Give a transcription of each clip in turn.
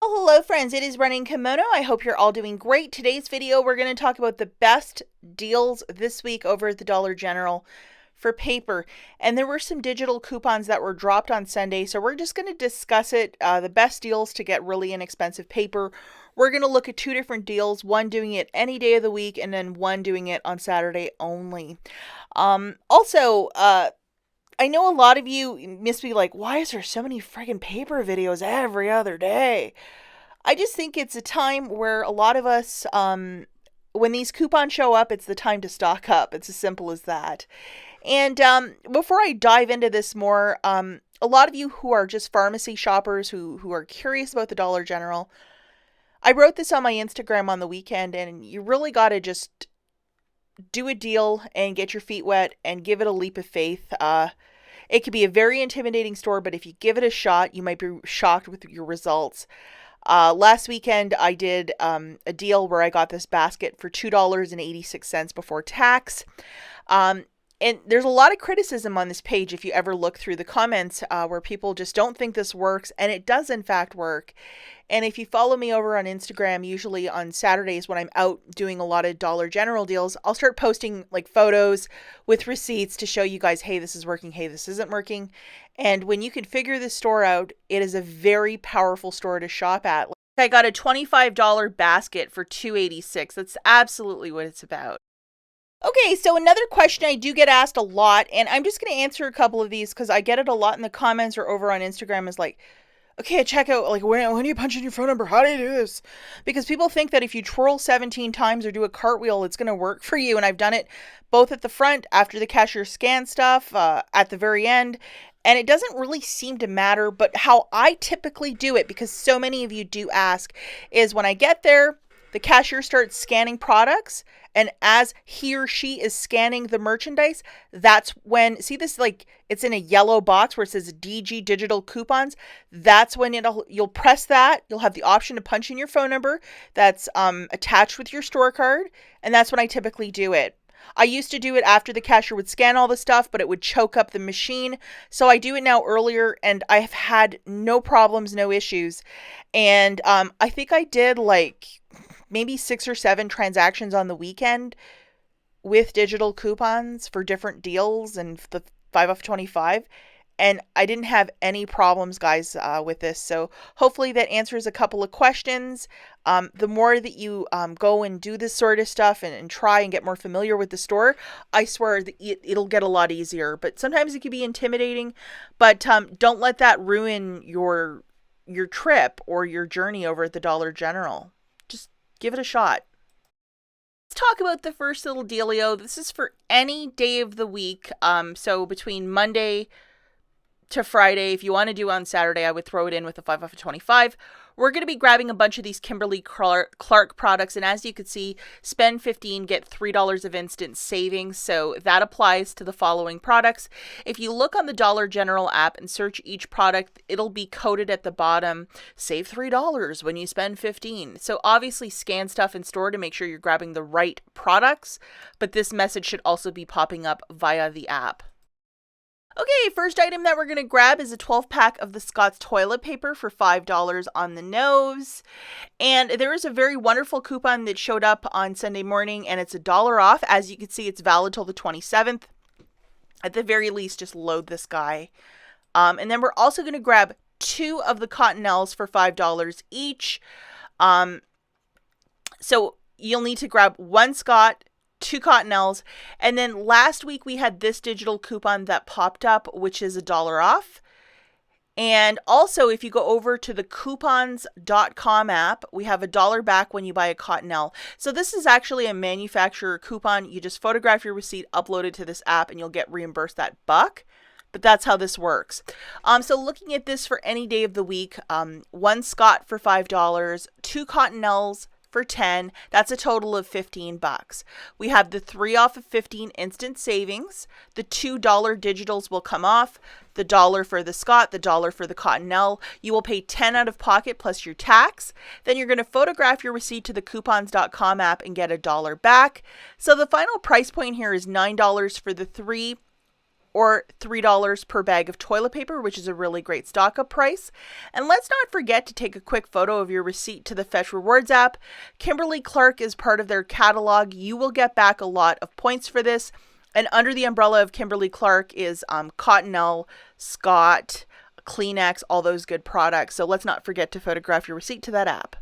Oh, hello friends, it is Running Kimono. I hope you're all doing great. Today's video, we're going to talk about the best deals this week over at the Dollar General for paper. And there were some digital coupons that were dropped on Sunday, so we're just going to discuss it, the best deals to get really inexpensive paper. We're going to look at two different deals, one doing it any day of the week and then one doing it on Saturday only. I know a lot of you must be like, why is there so many friggin' paper videos every other day? I just think it's a time where a lot of us, when these coupons show up, it's the time to stock up. It's as simple as that. And before I dive into this more, a lot of you who are just pharmacy shoppers who are curious about the Dollar General, I wrote this on my Instagram on the weekend, and you really got to just do a deal and get your feet wet and give it a leap of faith. It could be a very intimidating store, but if you give it a shot, you might be shocked with your results. Last weekend, I did a deal where I got this basket for $2.86 before tax. And there's a lot of criticism on this page if you ever look through the comments where people just don't think this works, and it does in fact work. And if you follow me over on Instagram, usually on Saturdays when I'm out doing a lot of Dollar General deals, I'll start posting like photos with receipts to show you guys, hey, this is working, hey, this isn't working. And when you can figure this store out, it is a very powerful store to shop at. I got a $25 basket for $2.86. That's absolutely what it's about. Okay, so another question I do get asked a lot, and I'm just going to answer a couple of these because I get it a lot in the comments or over on Instagram, is like, okay, check out, like, when do you punch in your phone number? How do you do this? Because people think that if you twirl 17 times or do a cartwheel, it's going to work for you. And I've done it both at the front, after the cashier scans stuff, at the very end. And it doesn't really seem to matter. But how I typically do it, because so many of you do ask, is when I get there, the cashier starts scanning products, and as he or she is scanning the merchandise, that's when, see this, like, it's in a yellow box where it says DG Digital Coupons. That's when you'll press that. You'll have the option to punch in your phone number that's attached with your store card, and that's when I typically do it. I used to do it after the cashier would scan all the stuff, but it would choke up the machine. So I do it now earlier, and I've had no problems, no issues. And I think I did like maybe 6 or 7 transactions on the weekend with digital coupons for different deals and the 5 off 25. And I didn't have any problems, guys, with this. So hopefully that answers a couple of questions. The more that you go and do this sort of stuff and try and get more familiar with the store, I swear that it'll get a lot easier. But sometimes it can be intimidating. But don't let that ruin your trip or your journey over at the Dollar General. Just give it a shot. Let's talk about the first little dealio. This is for any day of the week. So between Monday to Friday. If you want to do on Saturday, I would throw it in with a 5 off of 25. We're going to be grabbing a bunch of these Kimberly-Clark products, and as you can see, spend $15, get $3 of instant savings. So that applies to the following products. If you look on the Dollar General app and search each product, it'll be coded at the bottom, save $3 when you spend $15. So obviously scan stuff in store to make sure you're grabbing the right products, but this message should also be popping up via the app. Okay, first item that we're going to grab is a 12-pack of the Scott's toilet paper for $5 on the nose. And there is a very wonderful coupon that showed up on Sunday morning, and it's $1 off. As you can see, it's valid till the 27th. At the very least, just load this guy. And then we're also going to grab 2 of the Cottonelles for $5 each. So you'll need to grab 1 Scott, 2 Cottonelles, and then last week we had this digital coupon that popped up, which is $1 off. And also, if you go over to the coupons.com app, we have $1 back when you buy a Cottonelle. So this is actually a manufacturer coupon. You just photograph your receipt, upload it to this app, and you'll get reimbursed that buck. But that's how this works. So looking at this for any day of the week, 1 Scott for $5, 2 Cottonelles for $10. That's a total of $15. We have the 3 off of 15 instant savings. The $2 digitals will come off. The $1 for the Scott, the $1 for the Cottonelle. You will pay $10 out of pocket plus your tax. Then you're going to photograph your receipt to the coupons.com app and get $1 back. So the final price point here is $9 for the 3 or $3 per bag of toilet paper, which is a really great stock up price. And let's not forget to take a quick photo of your receipt to the Fetch Rewards app. Kimberly-Clark is part of their catalog. You will get back a lot of points for this. And under the umbrella of Kimberly-Clark is Cottonelle, Scott, Kleenex, all those good products. So let's not forget to photograph your receipt to that app.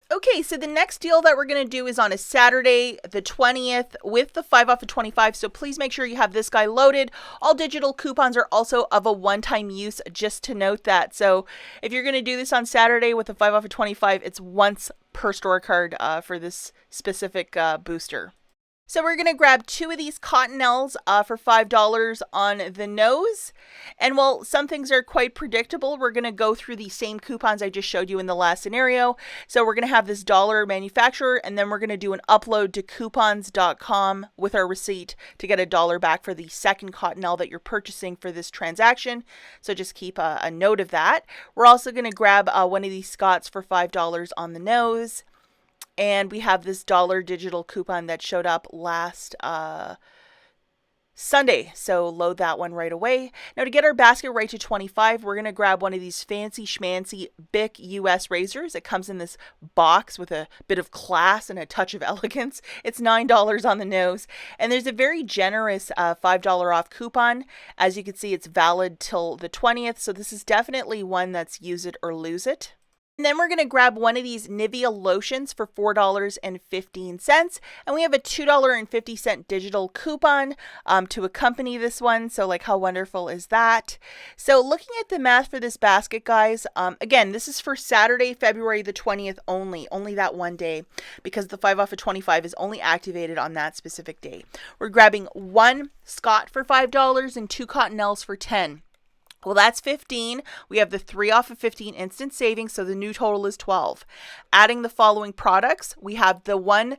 Okay, so the next deal that we're going to do is on a Saturday, the 20th, with the 5 off of 25. So please make sure you have this guy loaded. All digital coupons are also of a one-time use, just to note that. So if you're going to do this on Saturday with the 5 off of 25, it's once per store card for this specific booster. So we're going to grab 2 of these Cottonelles for $5 on the nose. And while some things are quite predictable, we're going to go through the same coupons I just showed you in the last scenario. So we're going to have this dollar manufacturer, and then we're going to do an upload to coupons.com with our receipt to get $1 back for the second Cottonelle that you're purchasing for this transaction. So just keep a note of that. We're also going to grab one of these Scotts for $5 on the nose. And we have this dollar digital coupon that showed up last Sunday. So load that one right away. Now to get our basket right to 25, we're going to grab one of these fancy schmancy Bic US razors. It comes in this box with a bit of class and a touch of elegance. It's $9 on the nose. And there's a very generous $5 off coupon. As you can see, it's valid till the 20th. So this is definitely one that's use it or lose it. And then we're going to grab one of these Nivea lotions for $4.15. And we have a $2.50 digital coupon to accompany this one. So like, how wonderful is that? So looking at the math for this basket, guys, again, this is for Saturday, February the 20th only that one day, because the 5 off of 25 is only activated on that specific day. We're grabbing 1 Scott for $5 and 2 Cottonelles for $10. Well, that's 15. We have the 3 off of 15 instant savings, so the new total is 12. Adding the following products, we have the 1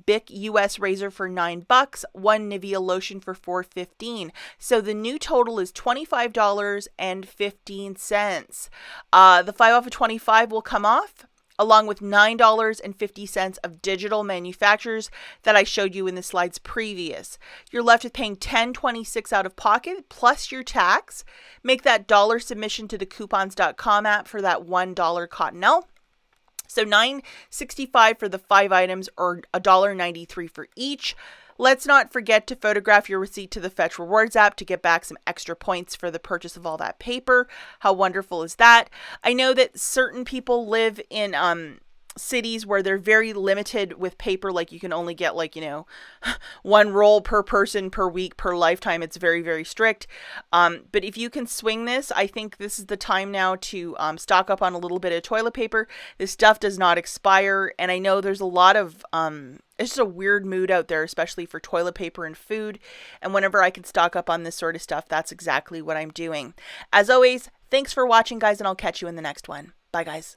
Bic US razor for $9, 1 Nivea lotion for $4.15. So the new total is $25.15. The 5 off of 25 will come off, along with $9.50 of digital manufacturers that I showed you in the slides previous. You're left with paying $10.26 out of pocket plus your tax. Make that dollar submission to the coupons.com app for that $1 Cottonelle. So $9.65 for the 5 items, or $1.93 for each. Let's not forget to photograph your receipt to the Fetch Rewards app to get back some extra points for the purchase of all that paper. How wonderful is that? I know that certain people live in cities where they're very limited with paper, like you can only get 1 roll per person per week per lifetime. It's very, very strict. But if you can swing this, I think this is the time now to stock up on a little bit of toilet paper. This stuff does not expire, and I know there's a lot of it's just a weird mood out there, especially for toilet paper and food. And whenever I can stock up on this sort of stuff, that's exactly what I'm doing. As always, thanks for watching, guys, and I'll catch you in the next one. Bye, guys.